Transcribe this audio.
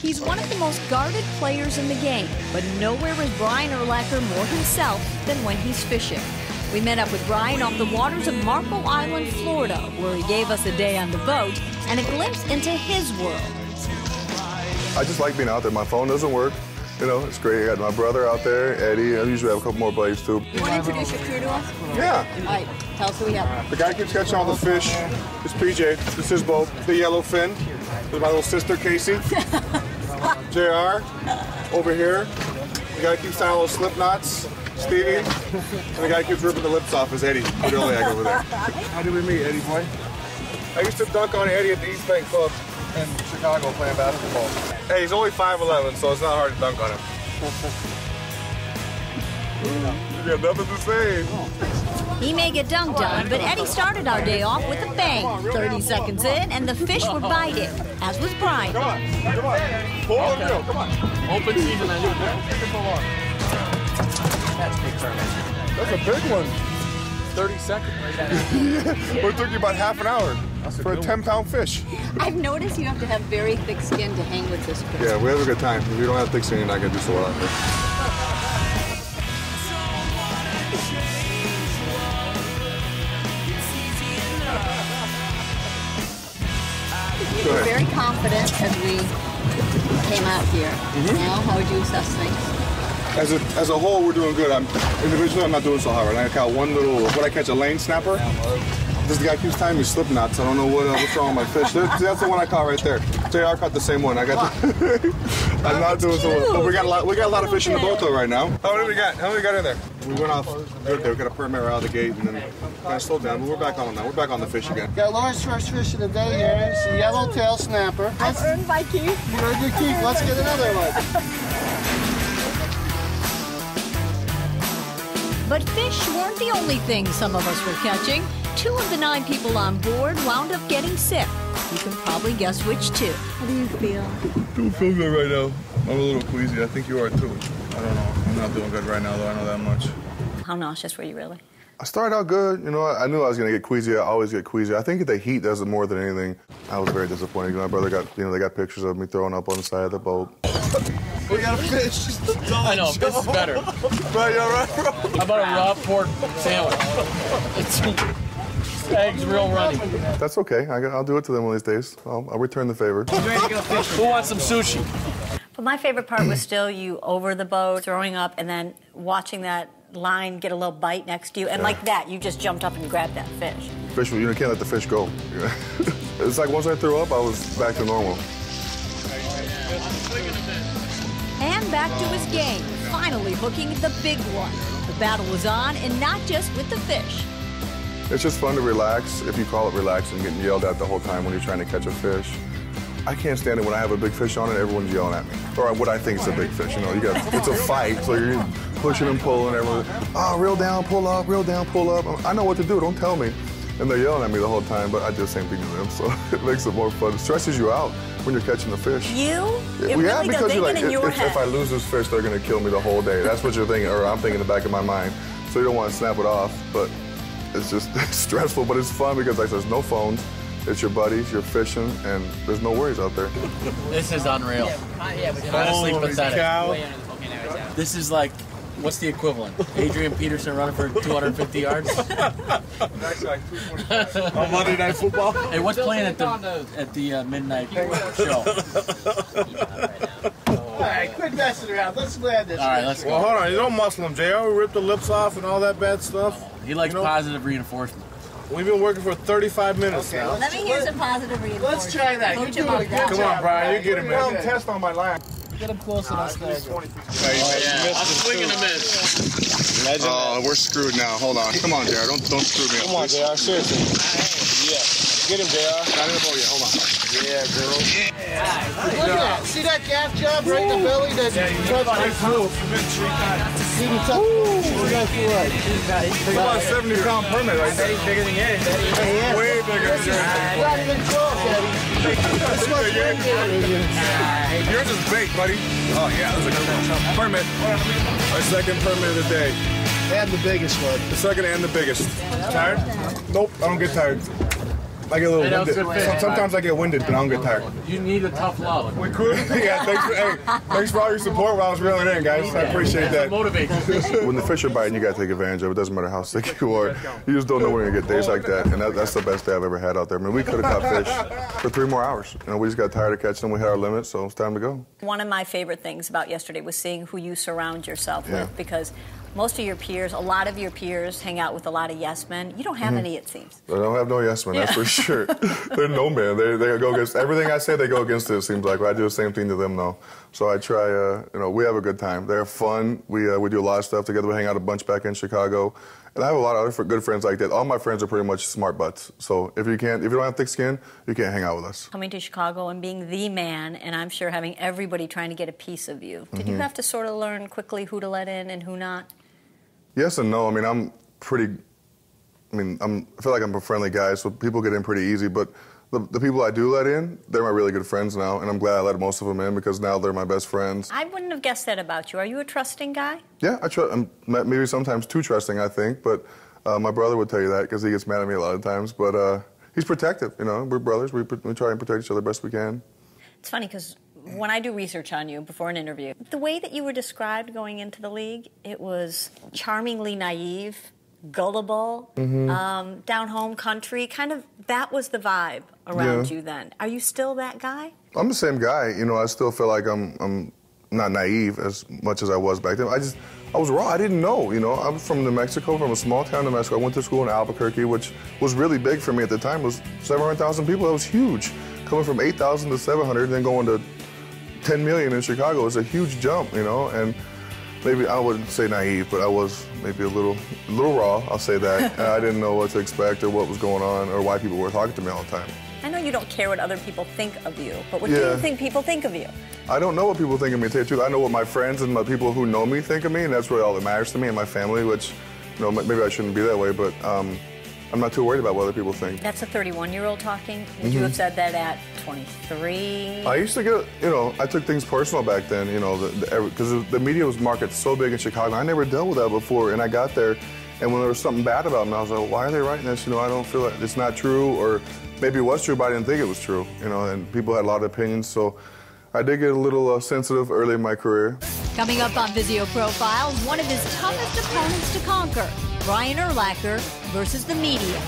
He's one of the most guarded players in the game, but nowhere is Brian Urlacher more himself than when he's fishing. We met up with Brian off the waters of Marco Island, Florida, where he gave us a day on the boat and a glimpse into his world. I just like being out there. My phone doesn't work. You know, it's great. I got my brother out there, Eddie. I usually have a couple more buddies, too. You want to introduce your crew to us? Yeah. All right, tell us who we have. The guy who keeps catching all the fish is PJ. This is his boat, the yellowfin. This is my little sister, Casey. JR, over here. The guy who keeps tying all those slip knots, Stevie. And the guy who keeps ripping the lips off is Eddie, Cordeliak over there. How did we meet, Eddie boy? I used to dunk on Eddie at the East Bank Club in Chicago playing basketball. Hey, he's only 5'11", so it's not hard to dunk on him. You got nothing to say. He may get dunked on, but Eddie started our day off with a bang. 30 seconds in, and the fish were biting, as was Brian. Come on, come on. Pull on, go, come on. Open season, I know. That's a big one. 30 seconds. Well, it took you about half an hour for a 10-pound fish. I've noticed you have to have very thick skin to hang with this fish. Yeah, we have a good time. If you don't have thick skin, you're not going to do so well out there. You were very confident as we came out here. Now, how would you assess things? As a whole, we're doing good. Individually, I'm not doing so hot right now. I caught one little, what I catch, a lane snapper. This guy keeps tying me slip knots. I don't know what's wrong with my fish. That's the one I caught right there. JR caught the same one. I got the I'm not doing so well. But we got a lot of fish in the boat though right now. How many we got? How many we got in there? We went off good there. We got a permit right out of the gate and then kind of slowed down. But we're back on now. We're back on the fish again. Got Lauren's first fish of the day here. It's a yellowtail snapper. I've earned my keep. You earned your keep. Let's get another one. But fish weren't the only thing some of us were catching. 2 of the 9 people on board wound up getting sick. You can probably guess which 2. How do you feel? I don't feel good right now. I'm a little queasy. I think you are too. I don't know. I'm not doing good right now though. I know that much. How nauseous were you really? I started out good. You know, I knew I was going to get queasy. I always get queasy. I think the heat does it more than anything. I was very disappointed. My brother got, they got pictures of me throwing up on the side of the boat. We got a fish. I know, this is better. Bro, you all right, bro? How about a raw pork sandwich? Eggs real runny. That's okay. I'll do it to them one of these days. I'll return the favor. Who wants some sushi? But my favorite part was still you over the boat, throwing up, and then watching that line get a little bite next to you. And like that, you just jumped up and grabbed that fish. Fish, you can't let the fish go. It's like once I threw up, I was back to normal. And back to his game, finally hooking the big one. The battle was on, and not just with the fish. It's just fun to relax, if you call it relaxing, getting yelled at the whole time when you're trying to catch a fish. I can't stand it when I have a big fish on it, everyone's yelling at me. Or what I think is a big fish, you know. It's a fight, so you're pushing and pulling, everyone. Oh, reel down, pull up, reel down, pull up. I know what to do, don't tell me. And they're yelling at me the whole time, but I do the same thing to them, so it makes it more fun. It stresses you out when you're catching the fish. It really does. You're like, in your head. If I lose this fish, they're gonna kill me the whole day. That's what you're thinking, or I'm thinking in the back of my mind. So you don't want to snap it off, but it's just stressful, but it's fun because like, there's no phones. It's your buddies, you're fishing, and there's no worries out there. This is unreal. Honestly pathetic. Cow. This is like, what's the equivalent? Adrian Peterson running for 250 yards? On Monday Night Football? Hey, what's playing at the midnight show? All right, quit messing around. Let's land this. All right, let's go. Well, hold on. You don't muscle him, JR. We ripped the lips off and all that bad stuff. He likes positive reinforcement. We've been working for 35 minutes now. Let me hear some positive reinforcement. Let's try that. You do it again. Come on, Brian. You get him, man. Test on my line. Get him close enough. Oh, yeah. I'm swinging a miss. Oh, we're screwed now. Hold on. Come on, JR. Don't screw me up. Come on, JR. Seriously. Yeah. Get him, JR. Not in the boat yet. Hold on. Yeah, girl. Look at that. See that gaff job right in the belly? That It's about a 70-pound permit right there. Bigger than yours. Way bigger than yours. Not even close, Eddie. This much bigger than yours. Yours is bait, buddy. Oh, yeah, that's a good one. Permit. Our second permit of the day. And the biggest one. The second and the biggest. Tired? Nope, I don't get tired. I get a little Hey, that was winded. good fit. Sometimes I get winded, but I don't get tired. You need a tough love. We could. Yeah, thanks for all your support while I was reeling in, guys. I appreciate that. Motivate you. When the fish are biting, you got to take advantage of it. It doesn't matter how sick you are. You just don't know when you're going to get days like that. And that's the best day I've ever had out there. I mean, we could have caught fish for 3 more hours. You know, we just got tired of catching them. We hit our limit, so it's time to go. One of my favorite things about yesterday was seeing who you surround yourself with, because most of your peers, a lot of your peers hang out with a lot of yes men. You don't have any, it seems. I don't have no yes men, that's for sure. They're no man. They go against everything I say. They go against it. It seems like, but I do the same thing to them though. So I try. You know, we have a good time. They're fun. We do a lot of stuff together. We hang out a bunch back in Chicago, and I have a lot of other good friends like that. All my friends are pretty much smart butts. So if you don't have thick skin, you can't hang out with us. Coming to Chicago and being the man, and I'm sure having everybody trying to get a piece of you. Did you have to sort of learn quickly who to let in and who not? Yes and no. I mean, I feel like I'm a friendly guy, so people get in pretty easy. But the people I do let in, they're my really good friends now, and I'm glad I let most of them in because now they're my best friends. I wouldn't have guessed that about you. Are you a trusting guy? Yeah, I'm maybe sometimes too trusting, I think, but my brother would tell you that because he gets mad at me a lot of times. But he's protective, you know. We're brothers. We try and protect each other best we can. It's funny because when I do research on you before an interview, the way that you were described going into the league, it was charmingly naive, gullible, down home country, kind of, that was the vibe around you then. Are you still that guy? I'm the same guy. You know, I still feel like I'm not naive as much as I was back then. I was raw. I didn't know, you know. I'm from New Mexico, from a small town in New Mexico. I went to school in Albuquerque, which was really big for me at the time. It was 700,000 people. That was huge. Coming from 8,000 to 700, then going to 10 million in Chicago is a huge jump, you know. And maybe I wouldn't say naive, but I was maybe a little raw. I'll say that. I didn't know what to expect or what was going on or why people were talking to me all the time. I know you don't care what other people think of you, but what do you think people think of you? I don't know what people think of me, to tell you the truth. I know what my friends and my people who know me think of me, and that's really all that matters to me and my family, which, you know, maybe I shouldn't be that way, but I'm not too worried about what other people think. That's a 31-year-old talking. Would you have said that at 23? I used to get, you know, I took things personal back then, you know, because the media was marketed so big in Chicago. I never dealt with that before, and I got there, and when there was something bad about me, I was like, why are they writing this? You know, I don't feel like it's not true, or maybe it was true, but I didn't think it was true, you know, and people had a lot of opinions, so I did get a little sensitive early in my career. Coming up on Vizio Profiles, one of his toughest opponents to conquer, Brian Urlacher versus the media.